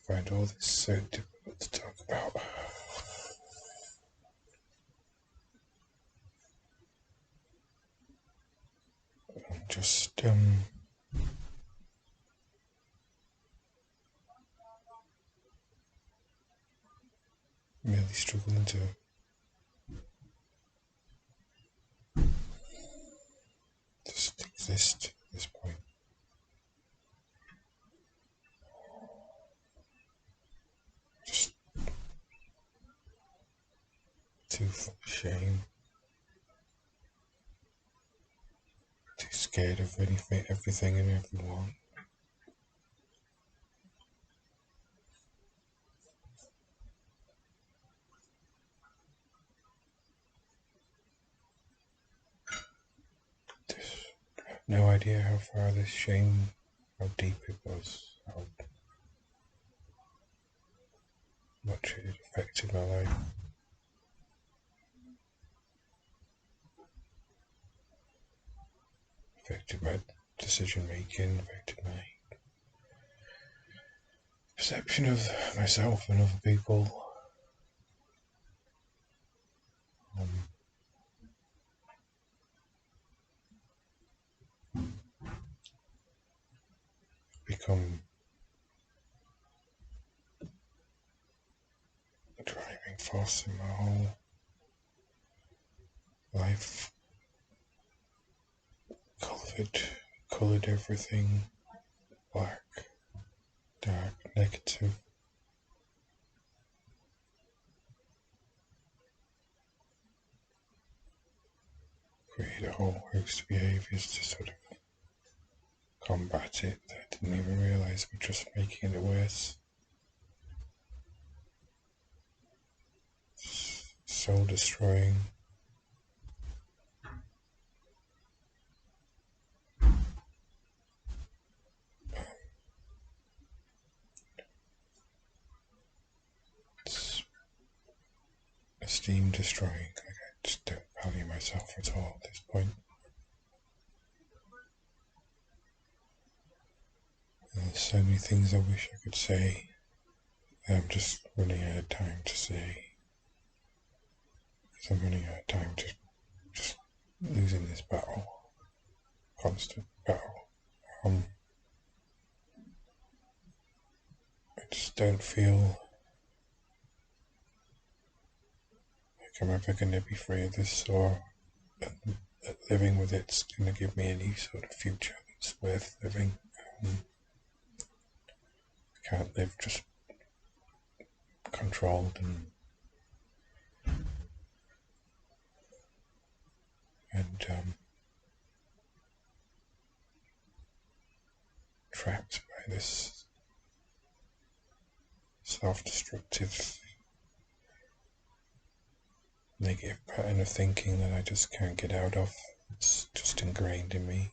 find all this so difficult to talk about. I'm just really struggling to just exist at this point. Just too full of shame, too scared of everything and everyone. I have no idea how far this shame, how deep it was, how much it affected my life. Affected my decision making, affected my perception of myself and other people. Become a driving force in my whole life. Coloured everything black, dark, negative. Created a whole host of behaviours to sort of combat it that I didn't even realise were just making it worse. Soul destroying. It's esteem destroying. Like, I just don't value myself at all at this point. There's so many things I wish I could say that I'm just running out of time to say. Because I'm running out of time just losing this battle. Constant battle. I just don't feel like I'm ever going to be free of this, or that living with it's going to give me any sort of future that's worth living. I can't live just controlled and trapped by this self-destructive negative pattern of thinking that I just can't get out of. It's just ingrained in me.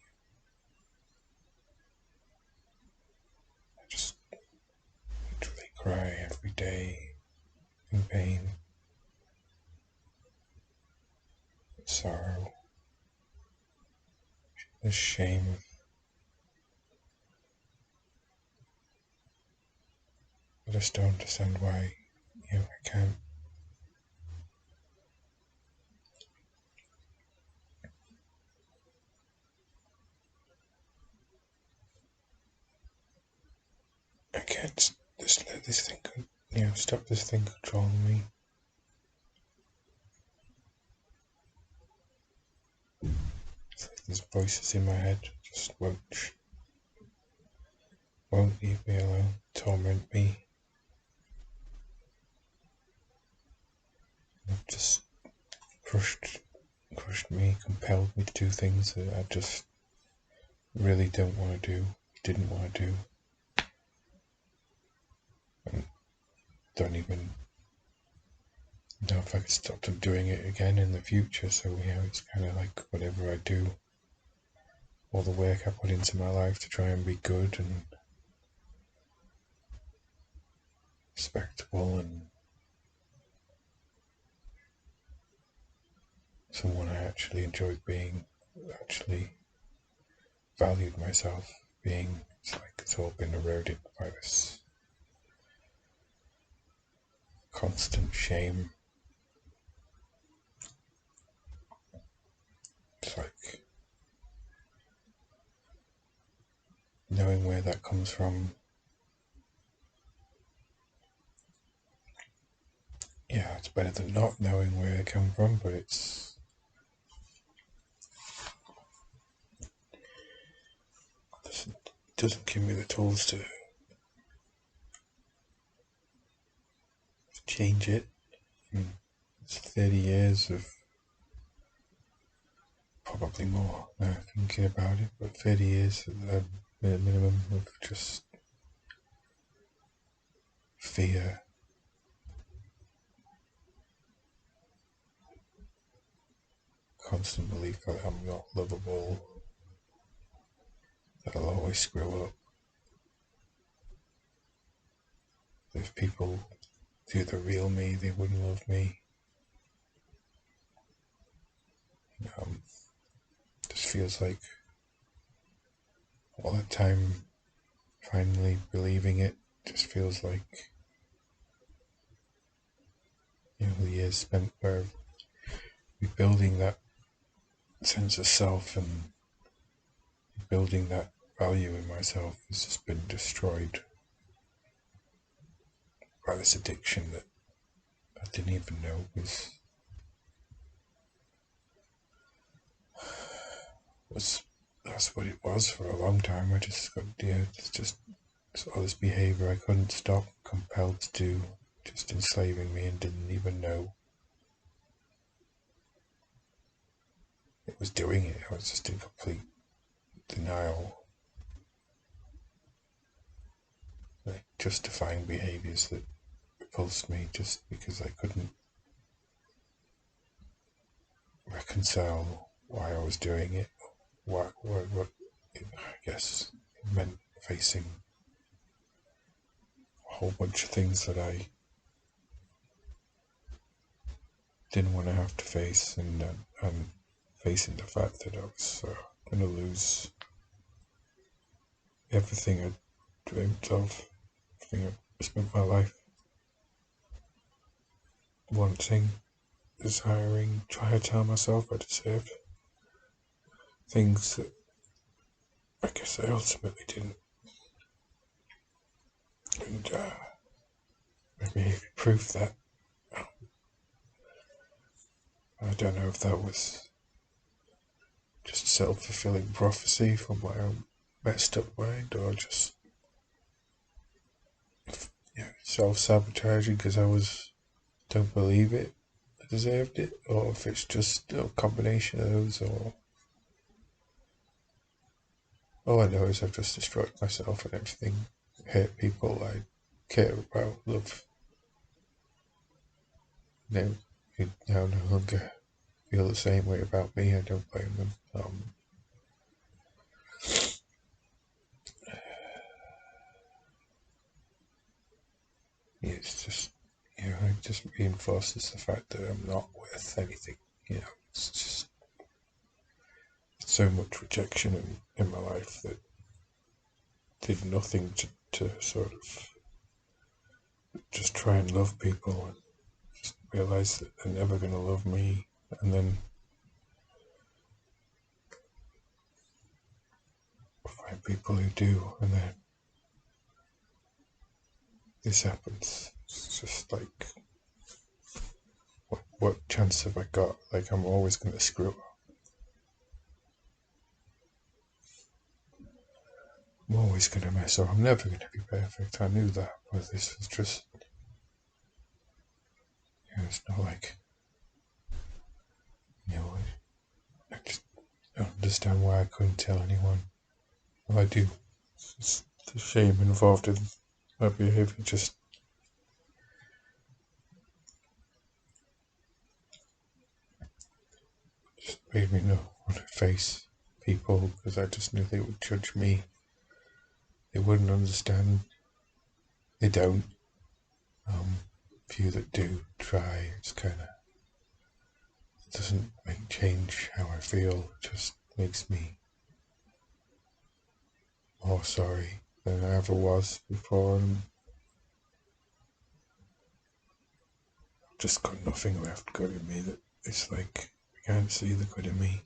I just literally cry every day in pain, sorrow, the shame of I just don't understand why, I can't. I can't just let this thing, stop this thing controlling me. It's like these voices in my head just won't leave me alone, torment me. They've just crushed me, compelled me to do things that I just really don't want to do, didn't want to do, and don't even know if I could stop them doing it again in the future. So it's kind of like whatever I do, all the work I put into my life to try and be good and respectable and someone I actually enjoyed being, actually valued myself being, it's like it's all been eroded by this constant shame. It's like knowing where that comes from. Yeah, it's better than not knowing where it comes from, but it doesn't give me the tools to change it. It's 30 years of, probably more now thinking about it, but 30 years at the minimum of just fear, constant belief that I'm not lovable, that I'll always screw up. If people knew the real me, they wouldn't love me. Just feels like all that time finally believing it just feels like, the years spent where rebuilding that sense of self and building that value in myself has just been destroyed by this addiction that I didn't even know that's what it was for a long time. I just got, it's just all this behaviour I couldn't stop, compelled to do, just enslaving me, and didn't even know it was doing it. I was just in complete denial, like justifying behaviours that repulsed me just because I couldn't reconcile why I was doing it. What I guess it meant facing a whole bunch of things that I didn't want to have to face, and facing the fact that I was going to lose everything I dreamt of, everything I spent my life wanting, desiring, trying to tell myself I deserved. Things that I guess I ultimately didn't. And maybe proof that. I don't know if that was just self-fulfilling prophecy from my own messed up mind, or just self-sabotaging because I don't believe I deserved it, or if it's just a combination of those, or all I know is I've just destroyed myself and everything, hurt people I care about, love. Now no longer feel the same way about me. I don't blame them. It's just, it just reinforces the fact that I'm not worth anything. It's just so much rejection in my life that did nothing to sort of just try and love people, and just realize that they're never going to love me, and then find people who do, and then this happens. It's just like, what chance have I got? Like, I'm always going to screw up. I'm always going to mess up. I'm never going to be perfect. I knew that, but this was just, it's not like, I just don't understand why I couldn't tell anyone. Well, I do. It's the shame involved in my behaviour just made me not want to face people, because I just knew they would judge me. They wouldn't understand. They don't. Few that do try. It's kind of, it doesn't change how I feel. It just makes me more sorry than I ever was before. And just got nothing left good in me. That it's like I can't see the good in me.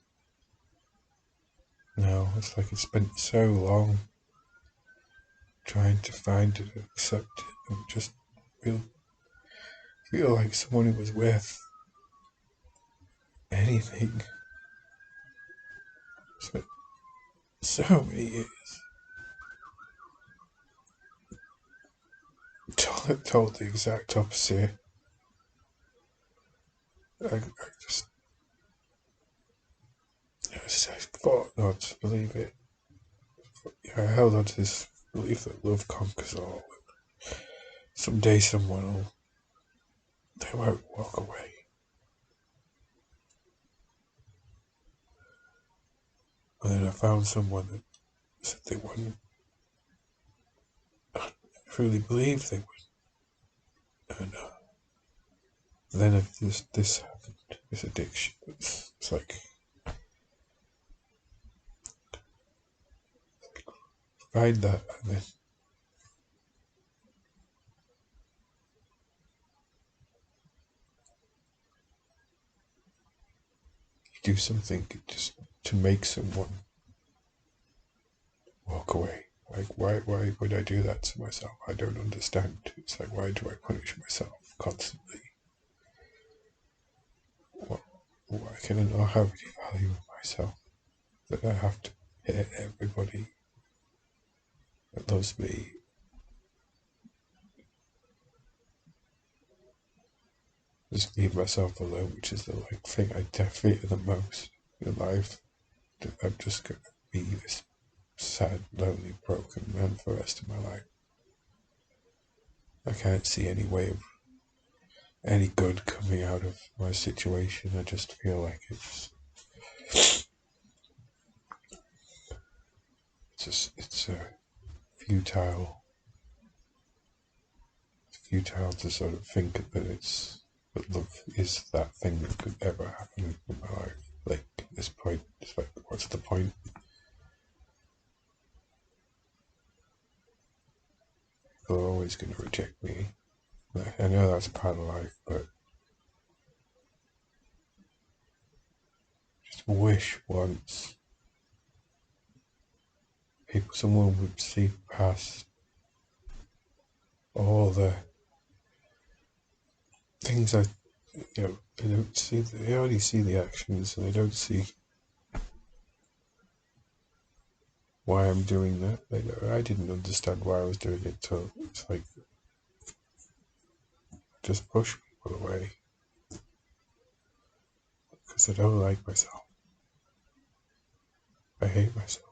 No, it's like I spent so long trying to find it and accept it and just feel like someone who was worth anything. So many years. Told the exact opposite. I fought not to believe it. I held on to this belief that love conquers all. Someday they won't walk away. And then I found someone that said they wouldn't. I truly believed they would. And then this happened, this addiction. It's like find that and then you do something just to make someone walk away. Like why would I do that to myself? I don't understand. It's like why do I punish myself constantly? Why can I not have any value of myself? That I have to hate everybody that loves me. Just leave myself alone, which is the thing I fear the most in life. That I'm just gonna be this sad, lonely, broken man for the rest of my life. I can't see any way of any good coming out of my situation. I just feel like it's a futile to sort of think that love is that thing that could ever happen in my life. Like at this point, it's like what's the point? People are always going to reject me. I know that's part of life, but just wish once someone would see past all the things they don't see. They only see the actions, and they don't see why I'm doing that. I didn't understand why I was doing it till it's like just push people away because I don't like myself. I hate myself.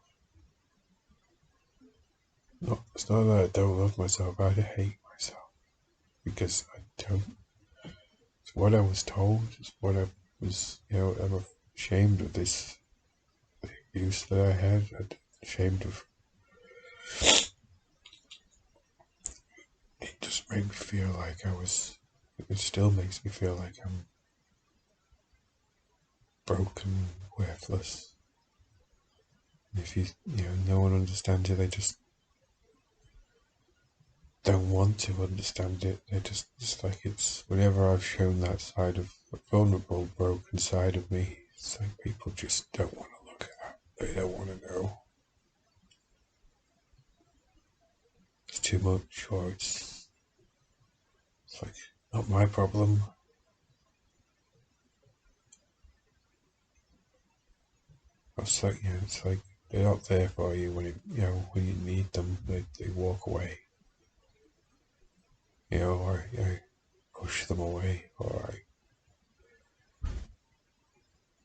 No, it's not that I don't love myself. I hate myself because I don't. It's what I was told. It's what I was. I'm ashamed of the abuse that I had. I'm ashamed of. It just made me feel like I was. It still makes me feel like I'm broken, worthless. And if no one understands it, they just don't want to understand it. They're just like it's whenever I've shown that side of the vulnerable, broken side of me, it's like people just don't want to look at that. They don't want to know. It's too much, or it's like not my problem. It's like they're not there for you when when you need them. They walk away. Or I push them away, or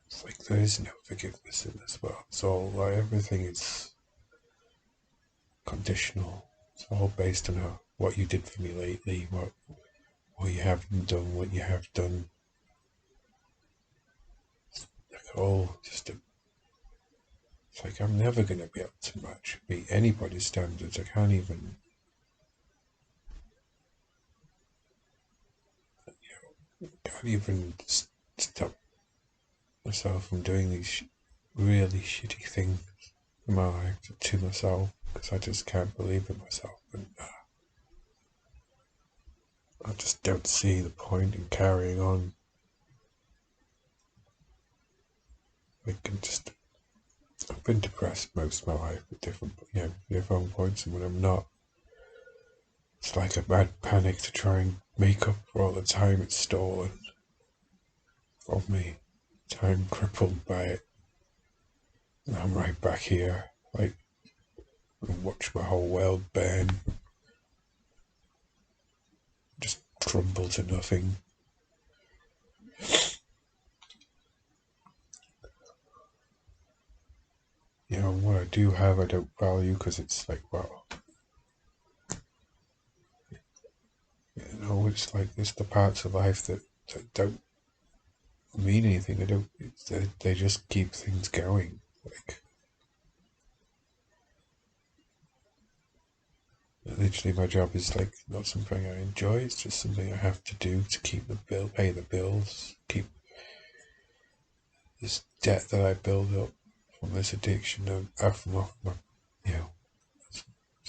it's like there is no forgiveness in this world. It's all like everything is conditional. It's all based on what you did for me lately, what you haven't done, what you have done. Like all it's like I'm never gonna be able to meet anybody's standards. I can't even stop myself from doing these really shitty things in my life to myself because I just can't believe in myself. And I just don't see the point in carrying on. I've been depressed most of my life at different points, and when I'm not, it's like a bad panic to try and make up for all the time it's stolen from me. Time crippled by it. And I'm right back here, like, and watch my whole world burn, just crumble to nothing. What I do have, I don't value because it's like, well, it's like it's the parts of life that don't mean anything. They just keep things going. Like, literally, my job is like not something I enjoy. It's just something I have to do to pay the bills, keep this debt that I build up from this addiction from off my, you know. So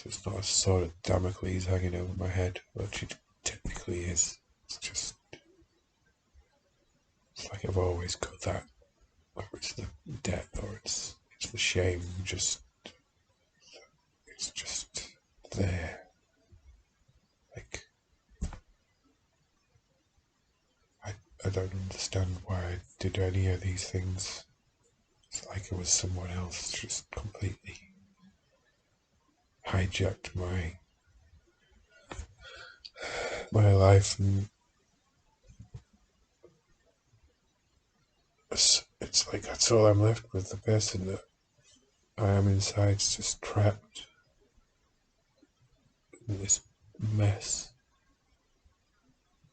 it's not a sort of Damocles hanging over my head, which it technically is. It's like I've always got that, whether it's the debt or it's the shame. It's just there. Like, I don't understand why I did any of these things. It's like it was someone else just completely hijacked my life, and it's like that's all I'm left with. The person that I am inside is just trapped in this mess,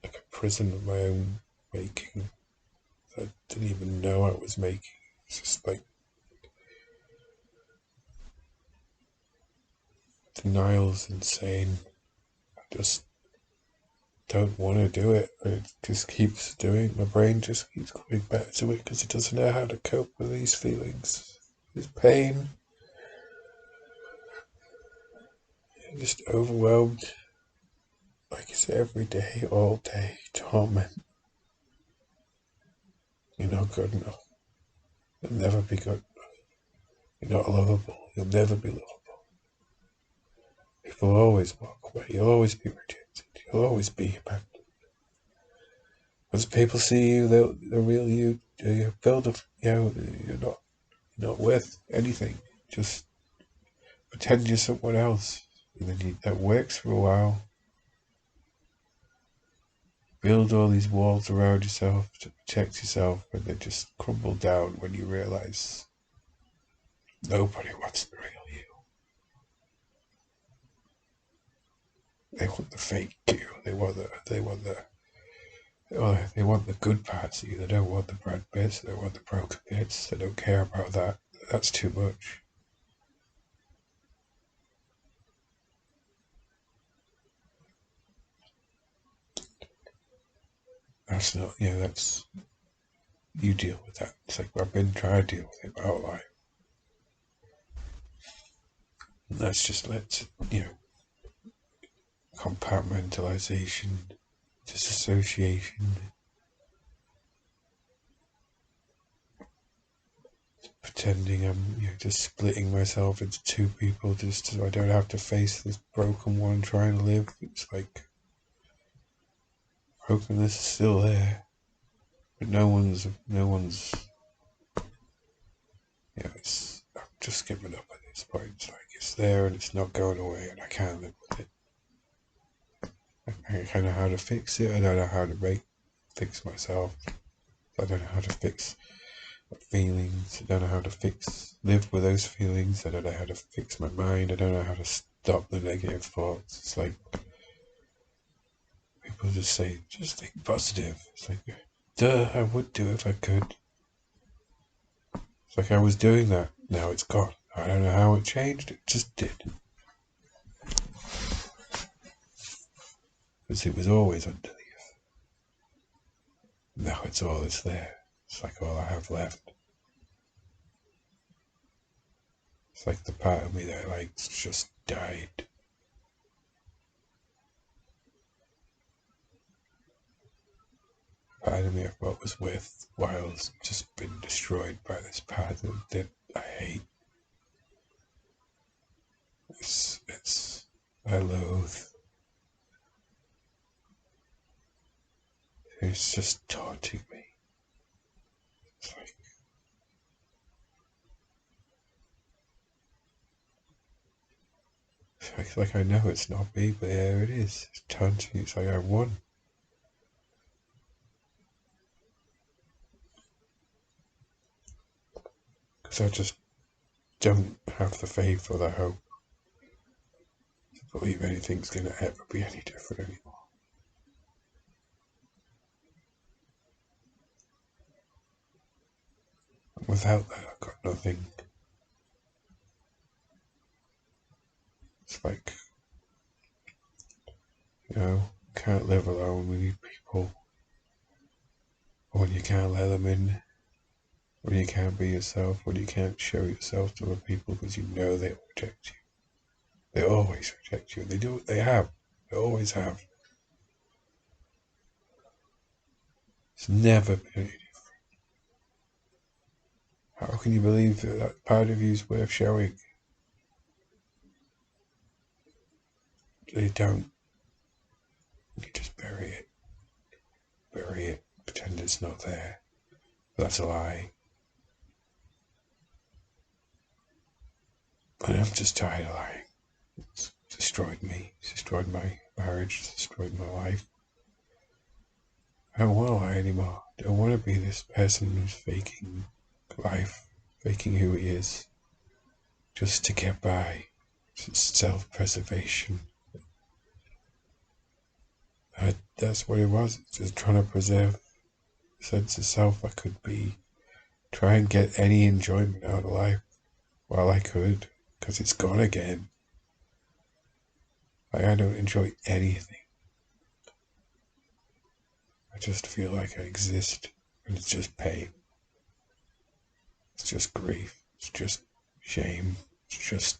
like a prison of my own making that I didn't even know I was making. It's just like denial's insane. I just don't want to do it. It just keeps doing. My brain just keeps going back to it because it doesn't know how to cope with these feelings, this pain. I'm just overwhelmed. Like it's every day, all day torment. You're not good enough. You'll never be good enough. You're not lovable. You'll never be lovable. People will always walk away. You'll always be rejected. You'll always be abandoned. Once people see you, the real you, you build a, you're not worth anything. Just pretend you're someone else. And then that works for a while. Build all these walls around yourself to protect yourself, and they just crumble down when you realize nobody wants the real you. They want the fake you. They want the good parts of you. They don't want the bad bits. They don't want the broken bits. They don't care about that. That's too much. That's not, that's, you deal with that. It's like I've been trying to deal with it my whole life. And that's just compartmentalization, disassociation, pretending I'm just splitting myself into two people just so I don't have to face this broken one trying to live. It's like brokenness is still there, but no one's it's I've just given up at this point. It's like it's there and it's not going away and I can't live with it. I don't know how to fix it. I don't know how to fix myself. I don't know how to fix feelings. I don't know how to live with those feelings. I don't know how to fix my mind. I don't know how to stop the negative thoughts. It's like people just say, just think positive. It's like, duh, I would do if I could. It's like I was doing that. Now it's gone. I don't know how it changed. It just did. Because it was always underneath. Now it's all that's there. It's like all I have left. It's like the part of me that I liked just died. part of me I thought was worthwhile has just been destroyed by this part that I hate. I loathe. It's just taunting me. It's like I know it's not me, but there it is. It's taunting. It's like I won. Because I just don't have the faith or the hope to believe anything's going to ever be any different anymore. And without that, I've got nothing. It's like, can't live alone. We need people. When you can't let them in, when you can't be yourself, when you can't show yourself to other people because you know they'll reject you. They always reject you. They do. They have. They always have. It's never been any different. How can you believe that part of you is worth showing? They don't. You just bury it. Bury it. Pretend it's not there. That's a lie. And I'm just tired of lying. It's destroyed me. It's destroyed my marriage. It's destroyed my life. I don't want to lie anymore. I don't want to be this person who's faking life, faking who he is, just to get by. It's self-preservation. That's what it was. It's just trying to preserve a sense of self I could be. Try and get any enjoyment out of life while I could, because it's gone again. I don't enjoy anything. I just feel like I exist, and it's just pain. It's just grief. It's just shame. It's just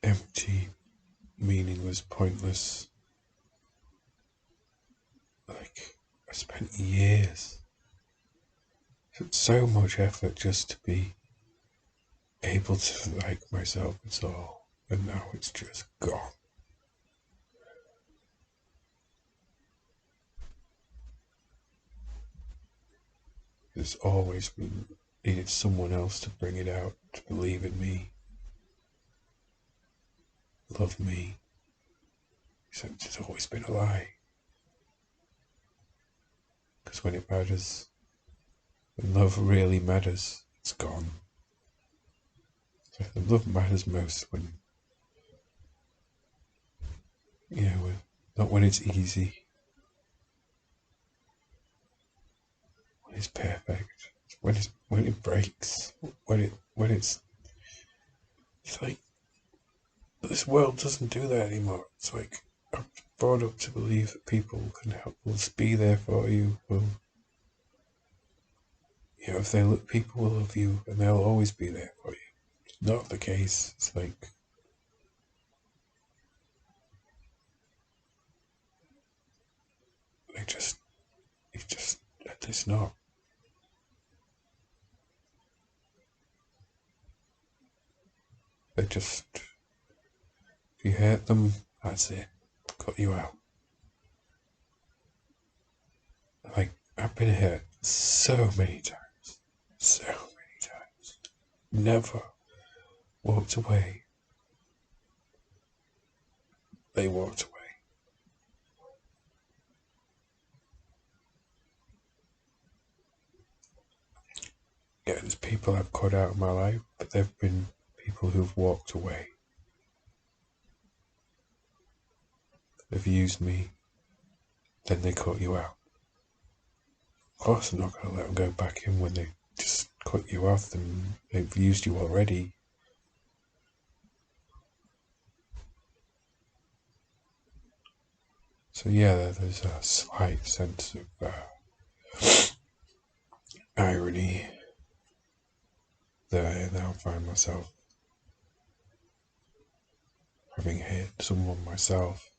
empty, meaningless, pointless. Like, I spent years, so much effort just to be able to like myself, it's all, and now it's just gone. There's always been needed someone else to bring it out, to believe in me, love me, except it's always been a lie. Because when it matters, when love really matters, it's gone. So love matters most when, not when it's easy, when it's perfect, when it breaks, when it's like this world doesn't do that anymore. It's like I'm brought up to believe that people can help us be there for you. If they look, people will love you and they'll always be there for you. It's not the case. It's like it's not. They just, if you hurt them, that's it. Cut you out. Like, I've been hurt so many times. So many times. Never walked away. They walked away. Yeah, there's people I've cut out of my life, but they've been people who've walked away. They've used me, then they cut you out. Of course, I'm not going to let them go back in when they just cut you off and they've used you already. So yeah, there's a slight sense of irony that I now find myself having hit someone myself,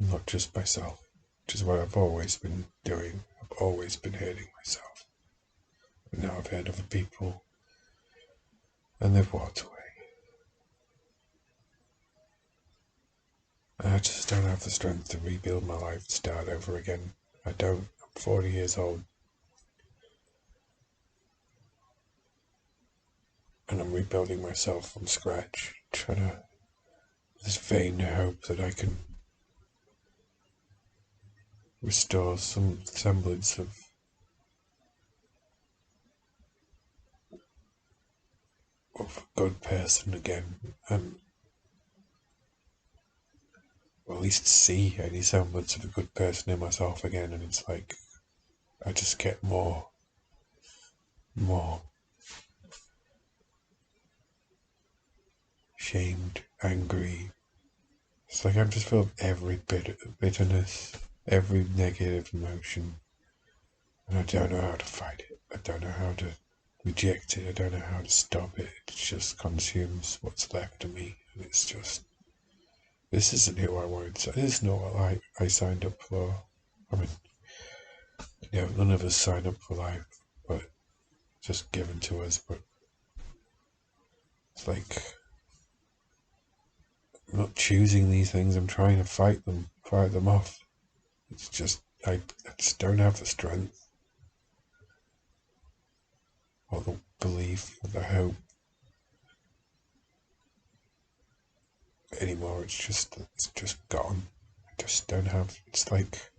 not just myself. which is what I've always been doing. I've always been hurting myself. And now I've hurt other people, and they've walked away. And I just don't have the strength to rebuild my life and start over again. I don't. I'm 40 years old. And I'm rebuilding myself from scratch, trying to, this vain hope that I can restore some semblance of a good person again, and or at least see any semblance of a good person in myself again. And it's like I just get more shamed, angry. It's like I'm just full of every bit of bitterness, every negative emotion, and I don't know how to fight it. I don't know how to reject it. I don't know how to stop it. It just consumes what's left of me, and it's just, this isn't who I wanted. This is not what I signed up for. I mean, none of us sign up for life, but just given to us. But it's like I'm not choosing these things. I'm trying to fight them off. It's just I just don't have the strength or the belief or the hope anymore. It's just gone. I just don't have. It's like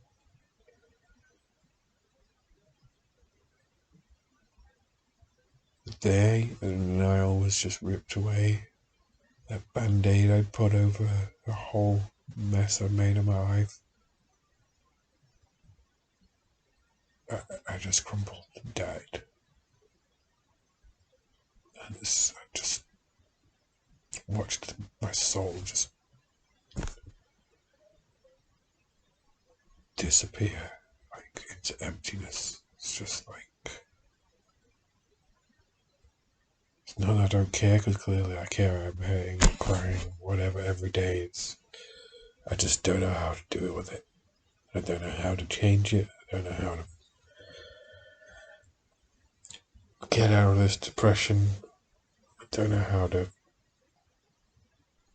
the day the denial was just ripped away. That band-aid I put over the whole mess I made of my life. I just crumbled and died. And I just watched my soul just disappear, like into emptiness. It's just like, it's not that I don't care, because clearly I care. I'm hurting, I'm crying, whatever, every day. I just don't know how to deal with it. I don't know how to change it. I don't know how to get out of this depression. I don't know how to.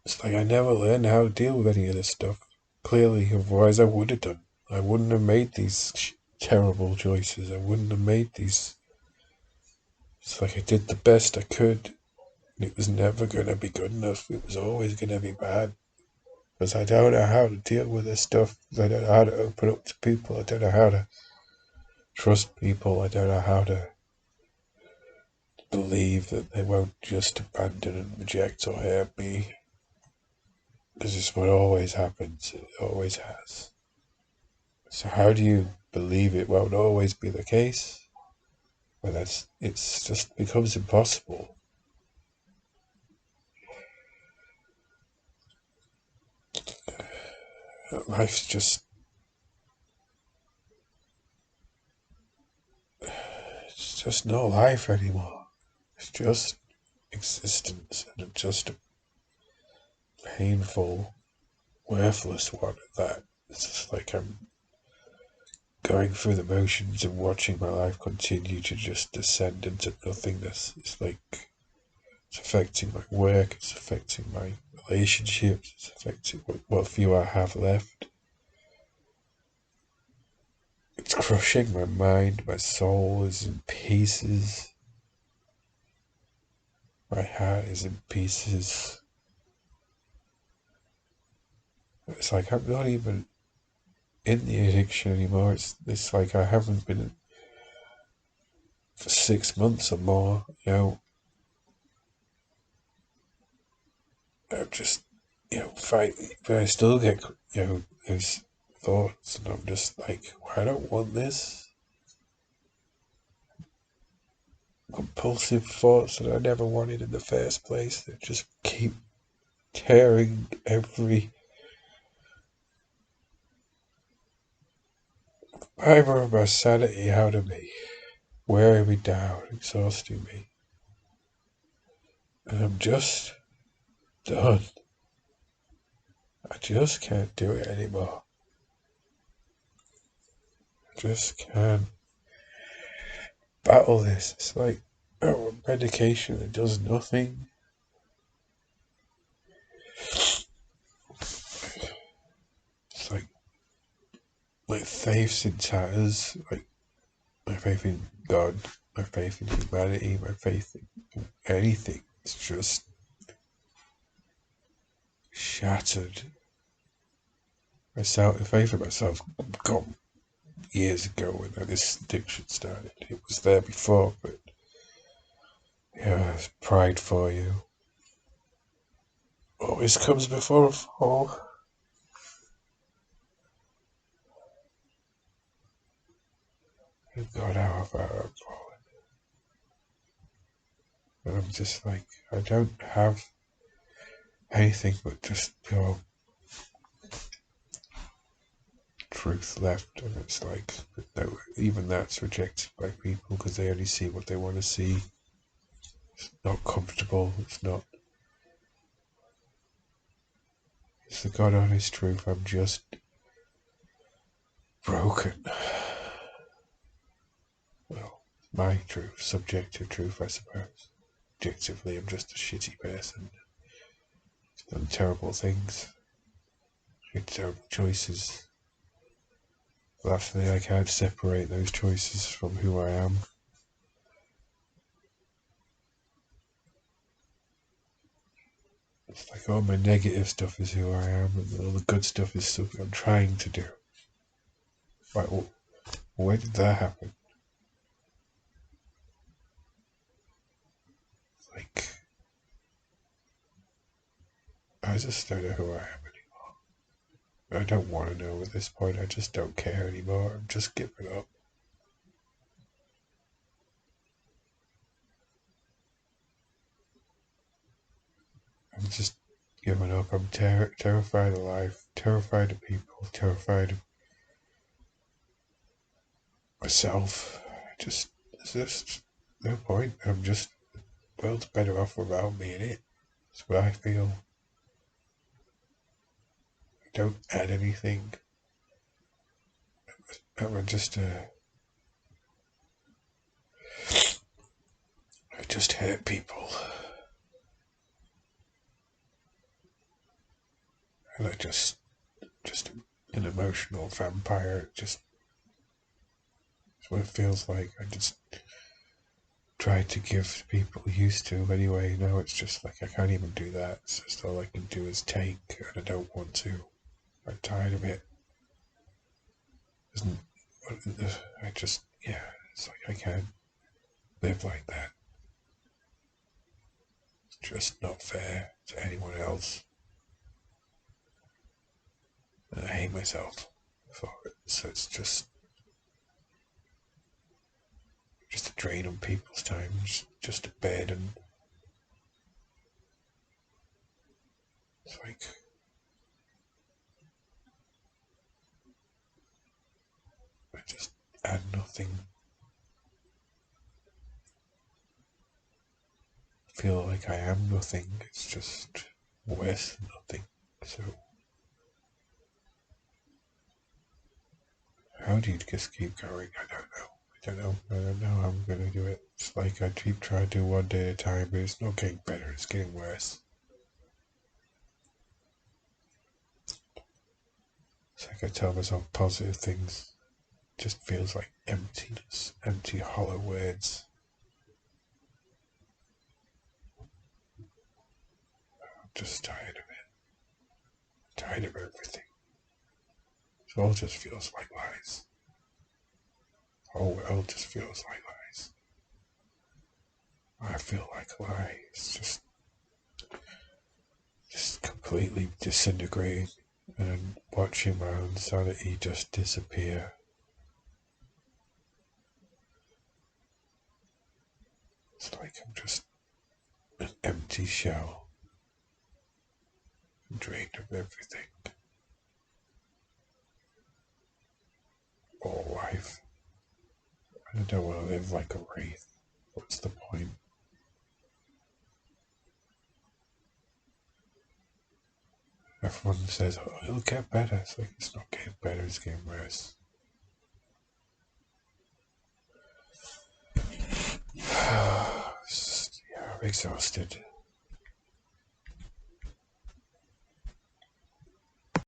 It's like I never learned how to deal with any of this stuff. Clearly, otherwise I would have done. I wouldn't have made these terrible choices. I wouldn't have made these. It's like I did the best I could, and it was never going to be good enough. It was always going to be bad. Because I don't know how to deal with this stuff. I don't know how to open up to people. I don't know how to trust people. I don't know how to believe that they won't just abandon and reject or hurt me. Because it's what always happens. It always has. So how do you believe it won't always be the case? Well, it's just becomes impossible. Life's just, it's just no life anymore. It's just existence, and it's just a painful, worthless one at that. It's just like I'm going through the motions and watching my life continue to just descend into nothingness. It's like it's affecting my work, it's affecting my relationships, it's affecting what few I have left. It's crushing my mind, my soul is in pieces. My heart is in pieces. It's like I'm not even in the addiction anymore. It's like I haven't been for 6 months or more, I'm just, fighting, but I still get, those thoughts, and I'm just like, I don't want this. Compulsive thoughts that I never wanted in the first place, that just keep tearing every fiber of my sanity out of me, wearing me down, exhausting me. And I'm just done. I just can't do it anymore. just can't battle this. It's like medication that does nothing. It's like my faith's in tatters. Like my faith in God, my faith in humanity, my faith in anything. It's just shattered. My faith in myself gone years ago when this addiction started. It was there before, but yeah, pride for you always comes before a fall. God, how far I've fallen. And I'm just like, I don't have anything but just pure truth left, and it's like, no, even that's rejected by people because they only see what they want to see. It's not comfortable. It's not. It's the God honest truth. I'm just broken. Well, my truth, subjective truth, I suppose. Objectively, I'm just a shitty person. I've done terrible things, made terrible choices. But actually, I can't separate those choices from who I am. It's like all my negative stuff is who I am, and all the good stuff is something I'm trying to do. Right, well, where did that happen? Like, I just don't know who I am anymore. I don't want to know at this point. I just don't care anymore. I'm just giving up. I'm just giving up. I'm terrified of life, terrified of people, terrified of myself. There's just no point. The world's better off without me in it. That's what I feel. I don't add anything. I'm just I just hurt people. And I just an emotional vampire. Just it's what it feels like. I just try to give people used to anyway. Now it's just like I can't even do that. It's just all I can do is take, and I don't want to. I'm tired of it. Isn't I just yeah? It's like I can't live like that. It's just not fair to anyone else. And I hate myself for it. So it's just a drain on people's time. Just a bed, and it's like I just add nothing. Feel like I am nothing. It's just worse than nothing. So how do you just keep going? I don't know. I don't know how I'm gonna do it. It's like I keep trying to do one day at a time, but it's not getting better. It's getting worse. It's like I tell myself positive things. It just feels like emptiness, empty, hollow words. I'm just tired of it. Tired of everything. It all just feels like lies. The whole world just feels like lies. I feel like a lie. It's just completely disintegrating, and watching my own sanity just disappear. It's like I'm just an empty shell, drained of everything. All life. I don't want to live like a wraith. What's the point? Everyone says, oh, it'll get better. It's like, it's not getting better, it's getting worse. I'm exhausted.